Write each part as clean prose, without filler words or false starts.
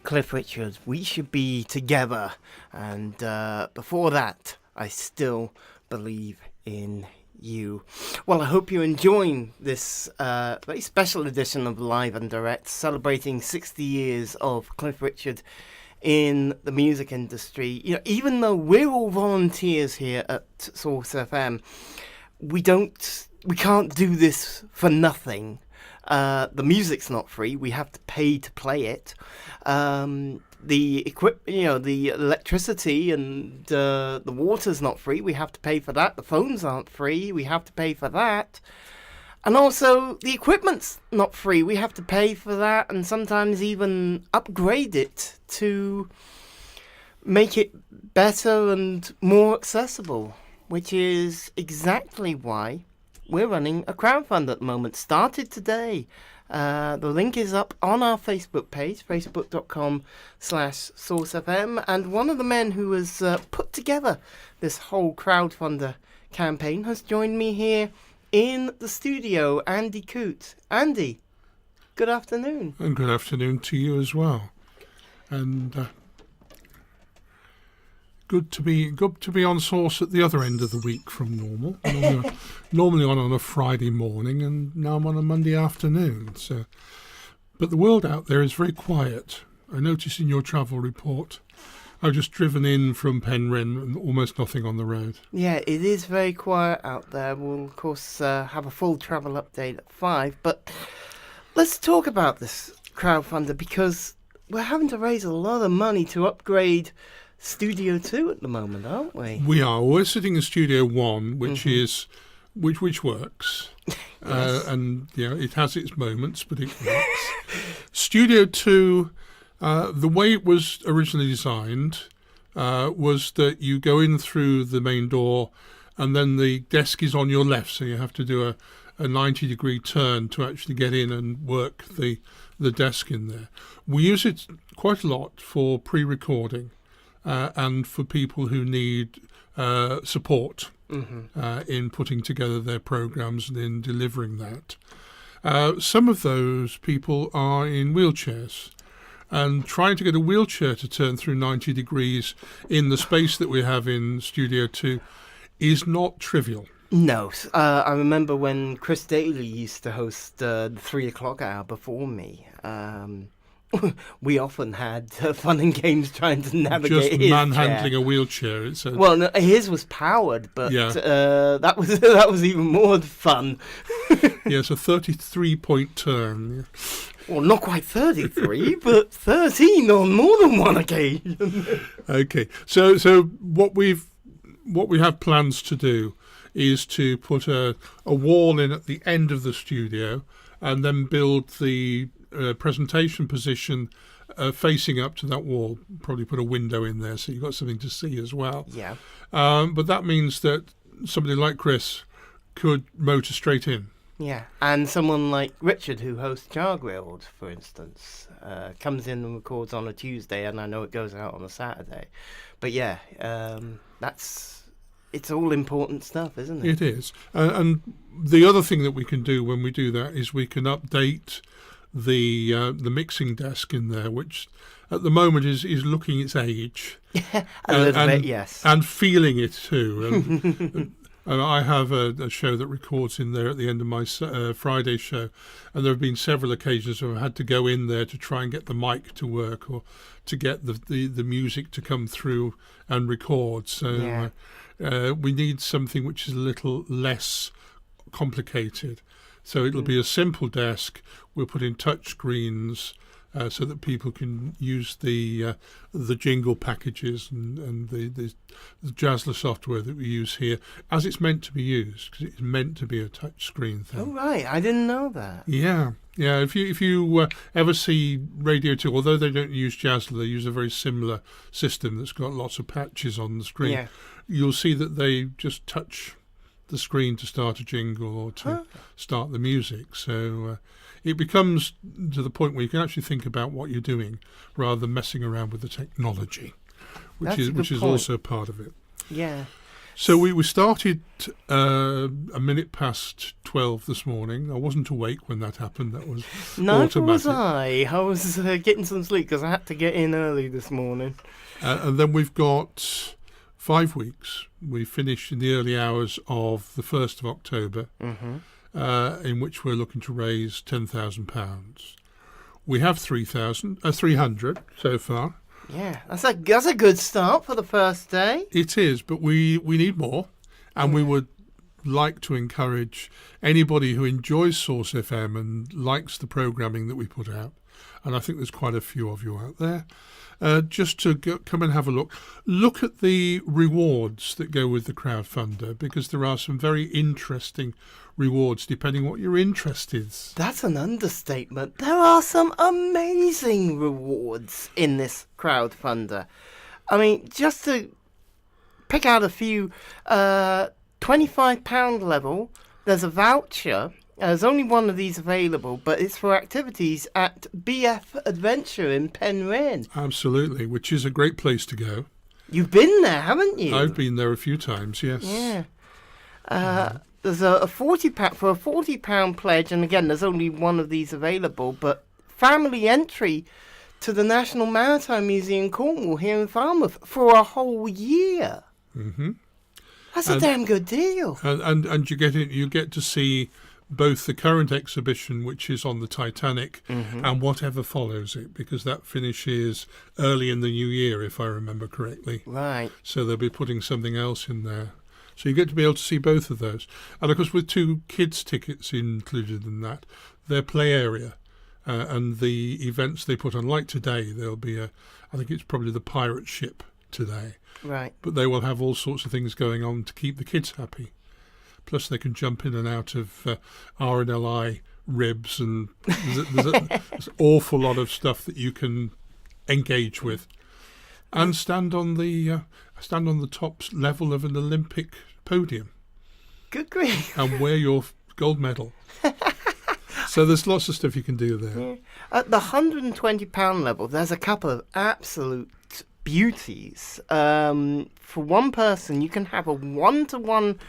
Cliff Richard, We Should Be Together. And before that, I Still Believe in You. Well, I hope you're enjoying this very special edition of Live and Direct, celebrating 60 years of Cliff Richard in the music industry. You know, even though we're all volunteers here at Source FM, we can't do this for nothing. The music's not free. We have to pay to play it. The the electricity and the water's not free. We have to pay for that. The phones aren't free. We have to pay for that. And also, the equipment's not free. We have to pay for that and sometimes even upgrade it to make it better and more accessible, which is exactly why we're running a crowdfund at the moment. Started today. The link is up on our Facebook page, facebook.com/SourceFM. And one of the men who has put together this whole crowdfunder campaign has joined me here in the studio, Andy Coote. Andy, good afternoon. And good afternoon to you as well. And good to be on Source at the other end of the week from normal. Normally on a Friday morning, and now I'm on a Monday afternoon. So, but the world out there is very quiet. I noticed in your travel report, I've just driven in from Penryn and almost nothing on the road. Yeah, it is very quiet out there. We'll of course have a full travel update at 5. But let's talk about this crowdfunder, because we're having to raise a lot of money to upgrade Studio 2 at the moment, aren't we? We are. We're sitting in Studio 1, which is which works. Yes. And it has its moments, but it works. Studio 2, the way it was originally designed was that you go in through the main door and then the desk is on your left, so you have to do a 90-degree turn to actually get in and work the desk in there. We use it quite a lot for pre-recording. And for people who need support in putting together their programs and in delivering that. Some of those people are in wheelchairs, and trying to get a wheelchair to turn through 90 degrees in the space that we have in Studio 2 is not trivial. No. I remember when Chris Daly used to host the 3 o'clock hour before me. We often had fun and games trying to navigate just his manhandling chair. a wheelchair. Well, no, his was powered, but that was even more fun. Yes, a 33-point turn. Well, not quite 33, but 13 on more than one occasion. Okay, so what we have plans to do is to put a wall in at the end of the studio, and then build the presentation position facing up to that wall. Probably put a window in there so you've got something to see as well. Yeah. But that means that somebody like Chris could motor straight in. Yeah, and someone like Richard, who hosts Jargrilled, for instance, comes in and records on a Tuesday, and I know it goes out on a Saturday. But yeah, it's all important stuff, isn't it? It is. And the other thing that we can do when we do that is we can update the mixing desk in there, which at the moment is looking its age. A little bit, yes. And feeling it too. And I have a show that records in there at the end of my Friday show, and there have been several occasions where I've had to go in there to try and get the mic to work or to get the music to come through and record. So we need something which is a little less complicated. So it'll be a simple desk. We'll put in touch screens so that people can use the jingle packages and the Jazzler software that we use here as it's meant to be used, because it's meant to be a touch screen thing. Oh right, I didn't know that. Yeah. If you ever see Radio 2, although they don't use Jazzler, they use a very similar system that's got lots of patches on the screen. Yeah. You'll see that they just touch the screen to start a jingle or to start the music. So it becomes to the point where you can actually think about what you're doing rather than messing around with the technology, which is also part of it. Yeah. So we started a minute past 12 this morning. I wasn't awake when that happened. That was Neither automatic. was I. I was getting some sleep because I had to get in early this morning. And then we've got 5 weeks. We finish in the early hours of the 1st of October, in which we're looking to raise £10,000. We have 300 so far. Yeah, that's a good start for the first day. It is, but we need more, and we would like to encourage anybody who enjoys Source FM and likes the programming that we put out, and I think there's quite a few of you out there, just to come and have a look. Look at the rewards that go with the crowdfunder, because there are some very interesting rewards depending what your interest is. That's an understatement. There are some amazing rewards in this crowdfunder. I mean, just to pick out a few, £25 level, there's a voucher. There's only one of these available, but it's for activities at BF Adventure in Penryn. Absolutely, which is a great place to go. You've been there, haven't you? I've been there a few times, yes. Yeah. There's a £40 for a £40 pledge, and again, there's only one of these available. But family entry to the National Maritime Museum Cornwall here in Falmouth for a whole year. Mm-hmm. That's a damn good deal. And you get to see both the current exhibition, which is on the Titanic, and whatever follows it, because that finishes early in the new year, if I remember correctly. Right. So they'll be putting something else in there. So you get to be able to see both of those. And of course, with 2 kids' tickets included in that, their play area and the events they put on, like today, there'll be I think it's probably the pirate ship today. Right. But they will have all sorts of things going on to keep the kids happy. Plus, they can jump in and out of R&LI ribs, and there's an awful lot of stuff that you can engage with, and stand on the top level of an Olympic podium. Good grief. And wear your gold medal. So there's lots of stuff you can do there. Yeah. At the £120 level, there's a couple of absolute beauties. For one person, you can have a 1-to-1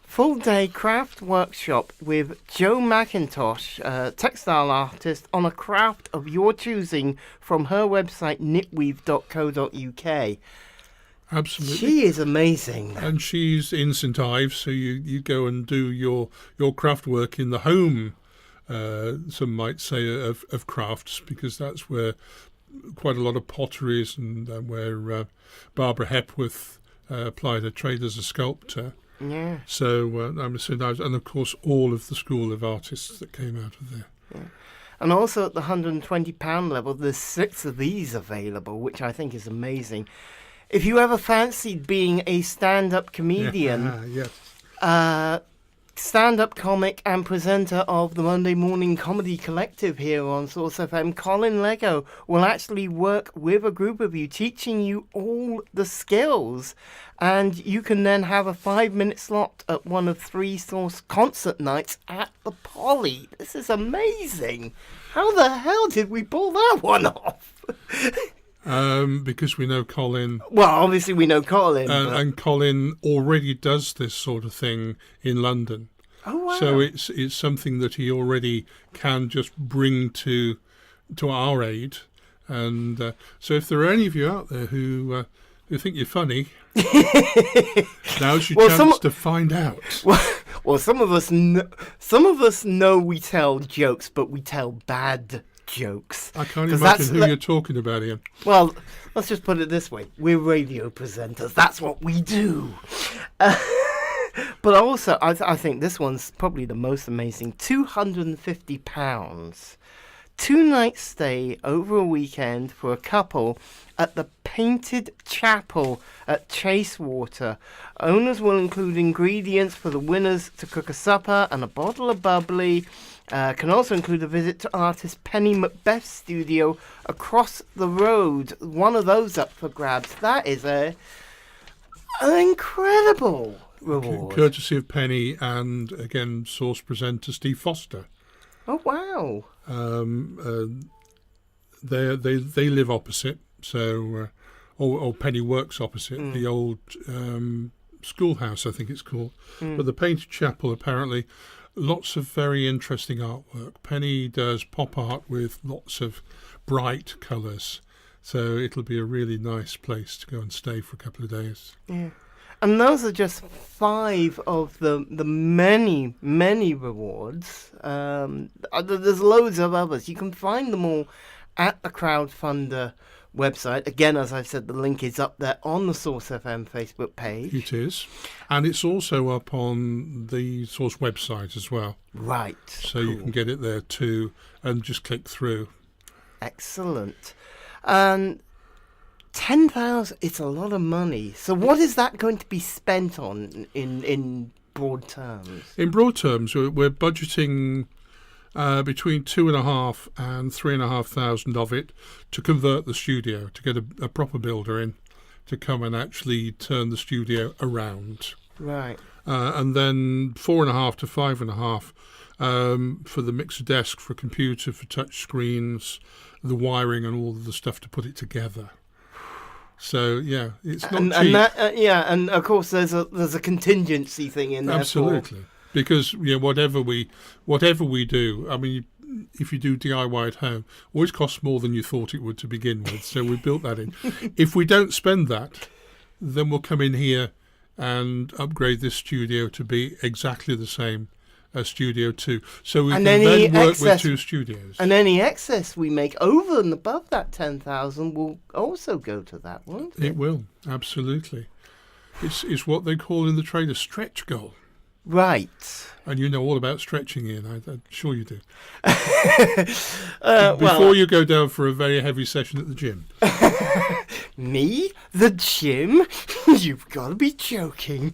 full-day craft workshop with Joe McIntosh, textile artist, on a craft of your choosing from her website, knitweave.co.uk. Absolutely. She is amazing. And she's in St Ives, so you go and do your craft work in the home, some might say, of crafts, because that's where quite a lot of pottery is, and where Barbara Hepworth applied her trade as a sculptor. Yeah. So I'm a St Ives, and of course all of the school of artists that came out of there. Yeah. And also at the £120 level, there's 6 of these available, which I think is amazing. If you ever fancied being a stand-up comedian, Yes. stand-up comic and presenter of the Monday Morning Comedy Collective here on Source FM, Colin Lego will actually work with a group of you, teaching you all the skills. And you can then have a 5-minute slot at one of 3 Source concert nights at the Poly. This is amazing. How the hell did we pull that one off? Because we know Colin. Well, obviously we know Colin. And Colin already does this sort of thing in London. Oh, wow. So it's something that he already can just bring to our aid. And so if there are any of you out there who think you're funny, now's your chance to find out. Well, some of us know we tell jokes, but we tell bad jokes. I can't imagine who you're talking about, Ian. Well, let's just put it this way. We're radio presenters. That's what we do. But also, I think this one's probably the most amazing. £250. 2-night stay over a weekend for a couple at the Painted Chapel at Chasewater. Owners will include ingredients for the winners to cook a supper and a bottle of bubbly. Can also include a visit to artist Penny Macbeth's studio across the road. One of those up for grabs. That is an incredible reward. Courtesy of Penny and, again, Source presenter Steve Foster. Oh, wow. They live opposite, so or Penny works opposite the old schoolhouse, I think it's called. But the Painted Chapel, apparently, lots of very interesting artwork. Penny does pop art with lots of bright colours. So it'll be a really nice place to go and stay for a couple of days. Yeah. And those are just 5 of the many, many rewards. There's loads of others. You can find them all at the Crowdfunder website. Again, as I've said, the link is up there on the Source FM Facebook page. It is. And it's also up on the Source website as well. Right. So you can get it there too and just click through. Excellent. And 10,000, it's a lot of money. So what is that going to be spent on in broad terms? In broad terms, we're budgeting between 2,500 and 3,500 of it to convert the studio, to get a proper builder in to come and actually turn the studio around. Right. And then 4,500 to 5,500 for the mixer desk, for a computer, for touch screens, the wiring and all of the stuff to put it together. So yeah, it's not cheap. And that, and of course there's a contingency thing in there. Absolutely, because whatever we do, I mean, if you do DIY at home, always costs more than you thought it would to begin with. So we built that in. If we don't spend that, then we'll come in here and upgrade this studio to be exactly the same as Studio 2. So we can then work with 2 studios. And any excess we make over and above that 10,000 will also go to that, won't it? It will, absolutely. It's what they call in the trade a stretch goal. Right. And you know all about stretching, Ian. I'm sure you do. Before you go down for a very heavy session at the gym. Me? The gym? You've got to be joking.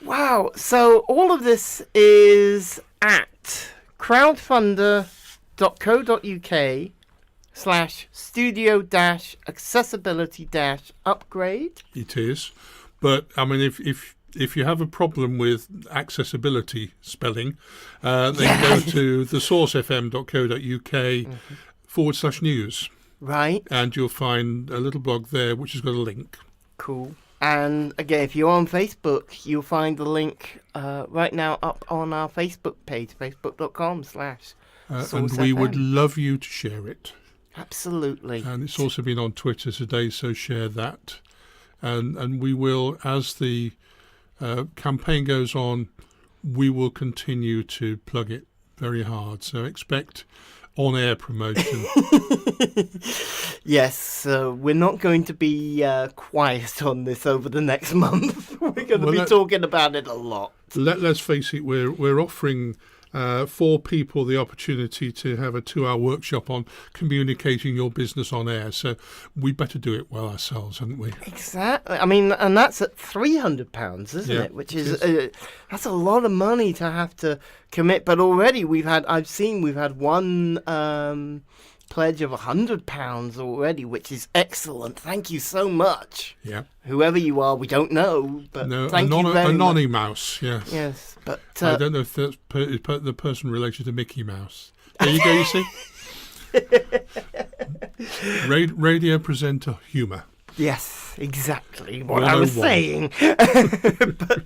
Wow. So all of this is at crowdfunder.co.uk/studio-accessibility-upgrade. It is. But, I mean, if you have a problem with accessibility spelling, then go to thesourcefm.co.uk /news. Right. And you'll find a little blog there which has got a link. Cool. And again, if you're on Facebook, you'll find the link right now up on our Facebook page, facebook.com/sourcefm. And we would love you to share it. Absolutely. And it's also been on Twitter today, so share that. And we will, as the campaign goes on, we will continue to plug it very hard. So expect on-air promotion. Yes, we're not going to be quiet on this over the next month. We're going to be talking about it a lot. Let's face it, we're offering for people the opportunity to have a 2-hour workshop on communicating your business on air. So we better do it well ourselves, haven't we? Exactly. I mean, and that's at £300, isn't it? Which is that's a lot of money to have to commit. But already we've had one pledge of £100 already, which is excellent. Thank you so much. Yeah. Whoever you are, we don't know, but thank you very much. Anonymous, yes. Yes, but I don't know if that's the person related to Mickey Mouse. There you go. You see, radio presenter humour. Yes, exactly what I was saying. To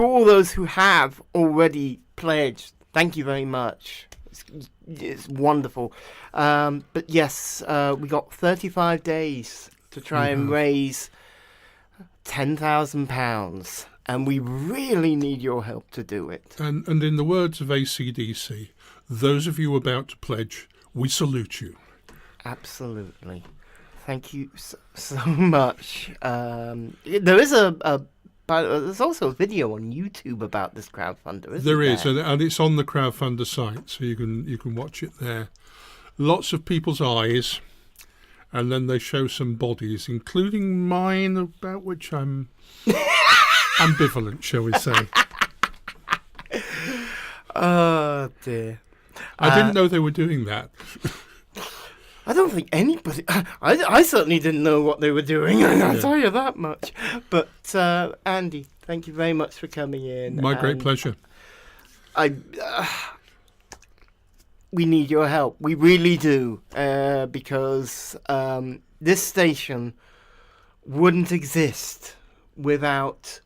all those who have already pledged, thank you very much. It's wonderful. But yes, we got 35 days to try and raise £10,000, and we really need your help to do it. And in the words of AC/DC, those of you about to pledge, we salute you. Absolutely. Thank you so much. There's also a video on YouTube about this crowdfunder, isn't there? There is, and it's on the Crowdfunder site, so you can watch it there. Lots of people's eyes, and then they show some bodies, including mine, about which I'm ambivalent, shall we say. Oh, dear. I didn't know they were doing that. I don't think anybody... I certainly didn't know what they were doing, I'll tell you that much. But, Andy, thank you very much for coming in. My great pleasure. We need your help. We really do. Because this station wouldn't exist without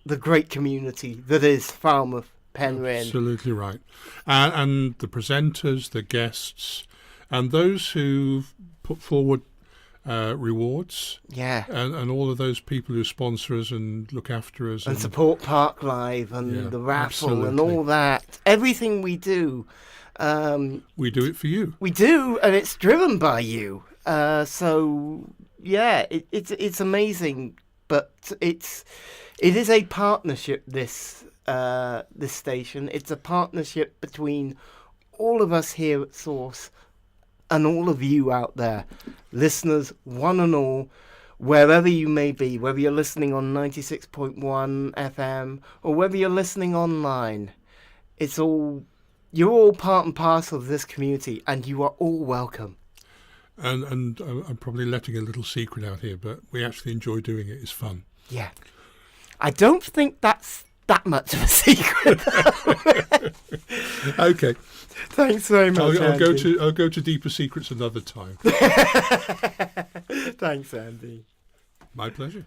the great community that is Falmouth Penryn. Absolutely right. And the presenters, the guests, and those who put forward rewards. Yeah. And all of those people who sponsor us and look after us. And support Park Live and the raffle and all that. Everything we do. We do it for you. We do, and it's driven by you. So, yeah, it's amazing. But it is a partnership, this station. It's a partnership between all of us here at Source and all of you out there, listeners, one and all, wherever you may be, whether you're listening on 96.1 FM or whether you're listening online. You're all part and parcel of this community, and you are all welcome. And I'm probably letting a little secret out here, but we actually enjoy doing it. It's fun. Yeah. I don't think that's that much of a secret. Okay. Thanks very much. I'll go to deeper secrets another time. Thanks, Andy. My pleasure.